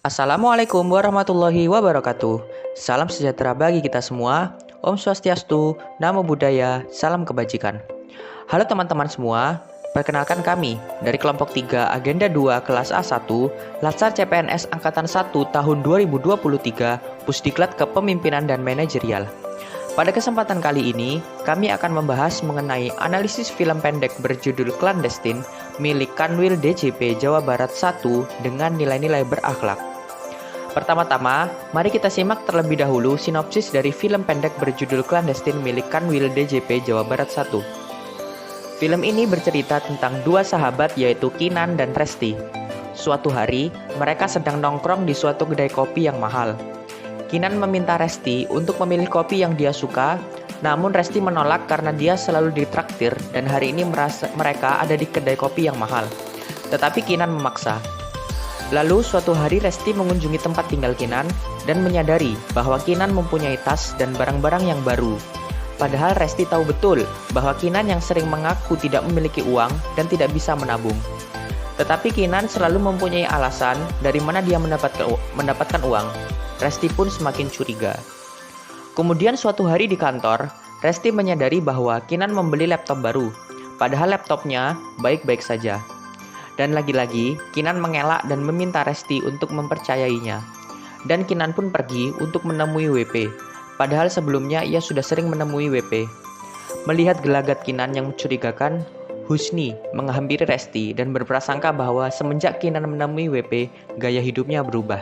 Assalamualaikum warahmatullahi wabarakatuh. Salam sejahtera bagi kita semua. Om Swastiastu, Namo Buddhaya, salam kebajikan. Halo teman-teman semua, perkenalkan kami dari kelompok 3 Agenda 2 kelas A1 Latsar CPNS Angkatan 1 tahun 2023 Pusdiklat Kepemimpinan dan Manajerial. Pada kesempatan kali ini, kami akan membahas mengenai analisis film pendek berjudul Clandestine milik Kanwil DJP Jawa Barat 1 dengan nilai-nilai berakhlak. Pertama-tama, mari kita simak terlebih dahulu sinopsis dari film pendek berjudul Clandestine milik Kanwil DJP Jawa Barat 1. Film ini bercerita tentang dua sahabat yaitu Kinan dan Resti. Suatu hari, mereka sedang nongkrong di suatu kedai kopi yang mahal. Kinan meminta Resti untuk memilih kopi yang dia suka, namun Resti menolak karena dia selalu ditraktir dan hari ini mereka ada di kedai kopi yang mahal. Tetapi Kinan memaksa. Lalu suatu hari Resti mengunjungi tempat tinggal Kinan dan menyadari bahwa Kinan mempunyai tas dan barang-barang yang baru. Padahal Resti tahu betul bahwa Kinan yang sering mengaku tidak memiliki uang dan tidak bisa menabung. Tetapi Kinan selalu mempunyai alasan dari mana dia mendapatkan uang. Resti pun semakin curiga. Kemudian suatu hari di kantor, Resti menyadari bahwa Kinan membeli laptop baru. Padahal laptopnya baik-baik saja. Dan lagi-lagi, Kinan mengelak dan meminta Resti untuk mempercayainya. Dan Kinan pun pergi untuk menemui WP. Padahal sebelumnya ia sudah sering menemui WP. Melihat gelagat Kinan yang mencurigakan, Husni menghampiri Resti dan berprasangka bahwa semenjak Kinan menemui WP, gaya hidupnya berubah.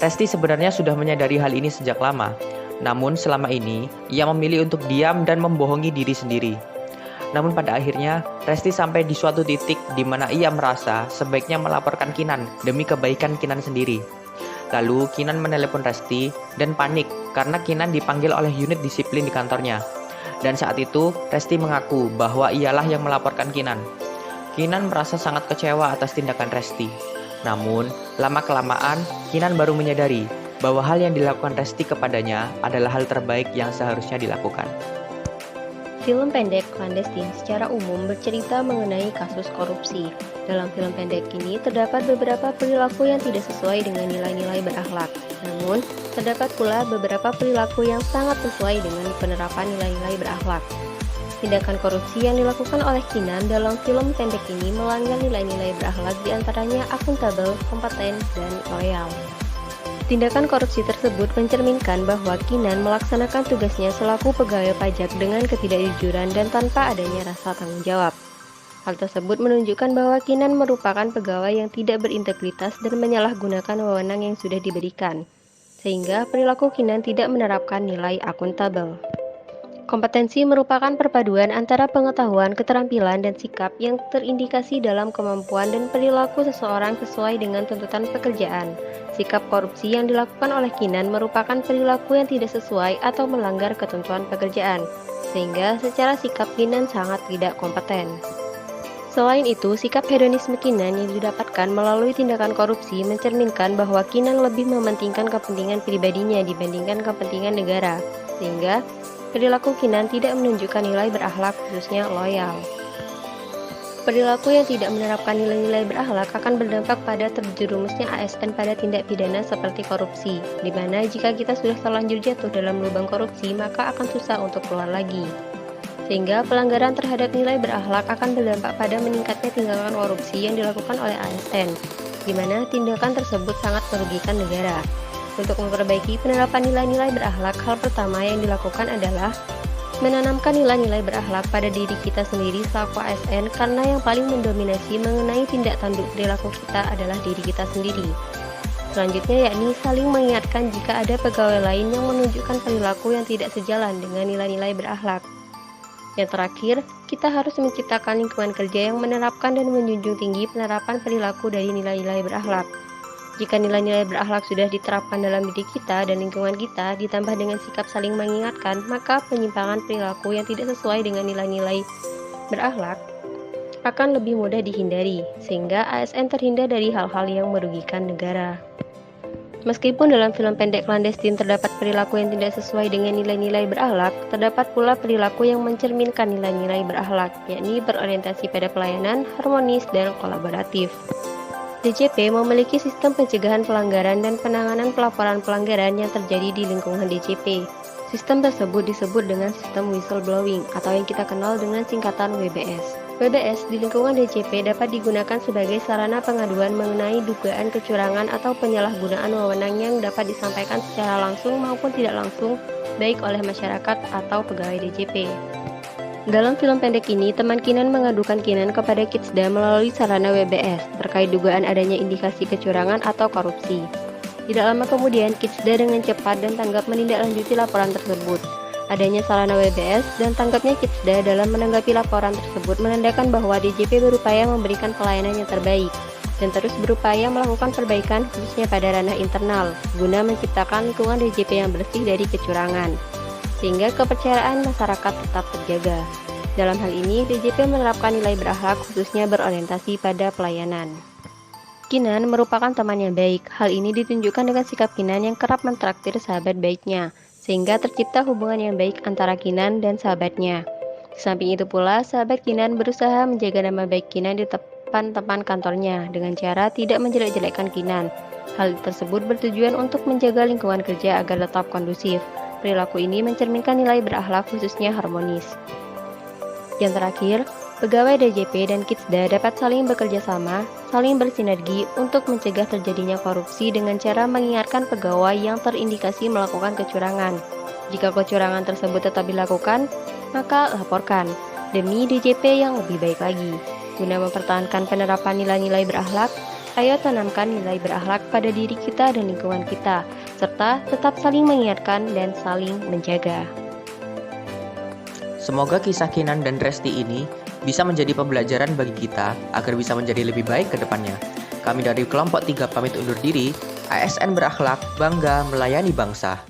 Resti sebenarnya sudah menyadari hal ini sejak lama. Namun selama ini, ia memilih untuk diam dan membohongi diri sendiri. Namun pada akhirnya, Resti sampai di suatu titik di mana ia merasa sebaiknya melaporkan Kinan demi kebaikan Kinan sendiri. Lalu Kinan menelepon Resti dan panik karena Kinan dipanggil oleh unit disiplin di kantornya. Dan saat itu, Resti mengaku bahwa ialah yang melaporkan Kinan. Kinan merasa sangat kecewa atas tindakan Resti. Namun, lama-kelamaan, Kinan baru menyadari bahwa hal yang dilakukan Resti kepadanya adalah hal terbaik yang seharusnya dilakukan. Film pendek Clandestine secara umum bercerita mengenai kasus korupsi. Dalam film pendek ini terdapat beberapa perilaku yang tidak sesuai dengan nilai-nilai berakhlak. Namun, terdapat pula beberapa perilaku yang sangat sesuai dengan penerapan nilai-nilai berakhlak. Tindakan korupsi yang dilakukan oleh Kinan dalam film pendek ini melanggar nilai-nilai berakhlak diantaranya akuntabel, kompeten, dan loyal. Tindakan korupsi tersebut mencerminkan bahwa Kinan melaksanakan tugasnya selaku pegawai pajak dengan ketidakjujuran dan tanpa adanya rasa tanggung jawab. Hal tersebut menunjukkan bahwa Kinan merupakan pegawai yang tidak berintegritas dan menyalahgunakan wewenang yang sudah diberikan, sehingga perilaku Kinan tidak menerapkan nilai akuntabel. Kompetensi merupakan perpaduan antara pengetahuan, keterampilan, dan sikap yang terindikasi dalam kemampuan dan perilaku seseorang sesuai dengan tuntutan pekerjaan. Sikap korupsi yang dilakukan oleh Kinan merupakan perilaku yang tidak sesuai atau melanggar ketentuan pekerjaan, sehingga secara sikap Kinan sangat tidak kompeten. Selain itu, sikap hedonisme Kinan yang didapatkan melalui tindakan korupsi mencerminkan bahwa Kinan lebih mementingkan kepentingan pribadinya dibandingkan kepentingan negara, sehingga perilaku Kinan tidak menunjukkan nilai berakhlak khususnya loyal. Perilaku yang tidak menerapkan nilai-nilai berakhlak akan berdampak pada terjerumusnya ASN pada tindak pidana seperti korupsi, di mana jika kita sudah terlanjur jatuh dalam lubang korupsi maka akan susah untuk keluar lagi. Sehingga pelanggaran terhadap nilai berakhlak akan berdampak pada meningkatnya tindakan korupsi yang dilakukan oleh ASN, di mana tindakan tersebut sangat merugikan negara. Untuk memperbaiki penerapan nilai-nilai berakhlak, hal pertama yang dilakukan adalah menanamkan nilai-nilai berakhlak pada diri kita sendiri selaku ASN, karena yang paling mendominasi mengenai tindak tanduk perilaku kita adalah diri kita sendiri. Selanjutnya yakni saling mengingatkan jika ada pegawai lain yang menunjukkan perilaku yang tidak sejalan dengan nilai-nilai berakhlak. Yang terakhir, kita harus menciptakan lingkungan kerja yang menerapkan dan menjunjung tinggi penerapan perilaku dari nilai-nilai berakhlak. Jika nilai-nilai berakhlak sudah diterapkan dalam diri kita dan lingkungan kita, ditambah dengan sikap saling mengingatkan, maka penyimpangan perilaku yang tidak sesuai dengan nilai-nilai berakhlak akan lebih mudah dihindari, sehingga ASN terhindar dari hal-hal yang merugikan negara. Meskipun dalam film pendek Clandestine terdapat perilaku yang tidak sesuai dengan nilai-nilai berakhlak, terdapat pula perilaku yang mencerminkan nilai-nilai berakhlak, yakni berorientasi pada pelayanan, harmonis, dan kolaboratif. DJP memiliki sistem pencegahan pelanggaran dan penanganan pelaporan pelanggaran yang terjadi di lingkungan DJP. Sistem tersebut disebut dengan sistem whistleblowing atau yang kita kenal dengan singkatan WBS. WBS di lingkungan DJP dapat digunakan sebagai sarana pengaduan mengenai dugaan kecurangan atau penyalahgunaan wewenang yang dapat disampaikan secara langsung maupun tidak langsung, baik oleh masyarakat atau pegawai DJP. Dalam film pendek ini, teman Kinan mengadukan Kinan kepada Kitsda melalui sarana WBS terkait dugaan adanya indikasi kecurangan atau korupsi. Tidak lama kemudian, Kitsda dengan cepat dan tanggap menindaklanjuti laporan tersebut. Adanya sarana WBS dan tanggapnya Kitsda dalam menanggapi laporan tersebut menandakan bahwa DJP berupaya memberikan pelayanan yang terbaik dan terus berupaya melakukan perbaikan khususnya pada ranah internal guna menciptakan lingkungan DJP yang bersih dari kecurangan, sehingga kepercayaan masyarakat tetap terjaga. Dalam hal ini, DJP menerapkan nilai berakhlak khususnya berorientasi pada pelayanan. Kinan merupakan teman yang baik. Hal ini ditunjukkan dengan sikap Kinan yang kerap mentraktir sahabat baiknya, sehingga tercipta hubungan yang baik antara Kinan dan sahabatnya. Di samping itu pula, sahabat Kinan berusaha menjaga nama baik Kinan di depan teman kantornya dengan cara tidak menjelek-jelekkan Kinan. Hal tersebut bertujuan untuk menjaga lingkungan kerja agar tetap kondusif. Perilaku ini mencerminkan nilai berakhlak khususnya harmonis. Yang terakhir, pegawai DJP dan Kitsda dapat saling bekerja sama, saling bersinergi untuk mencegah terjadinya korupsi dengan cara mengingatkan pegawai yang terindikasi melakukan kecurangan. Jika kecurangan tersebut tetap dilakukan, maka laporkan demi DJP yang lebih baik lagi. Guna mempertahankan penerapan nilai-nilai berakhlak, ayo tanamkan nilai berakhlak pada diri kita dan lingkungan kita, serta tetap saling mengingatkan dan saling menjaga. Semoga kisah Kinan dan Resti ini bisa menjadi pembelajaran bagi kita agar bisa menjadi lebih baik ke depannya. Kami dari kelompok 3 pamit undur diri. ASN berakhlak, bangga melayani bangsa.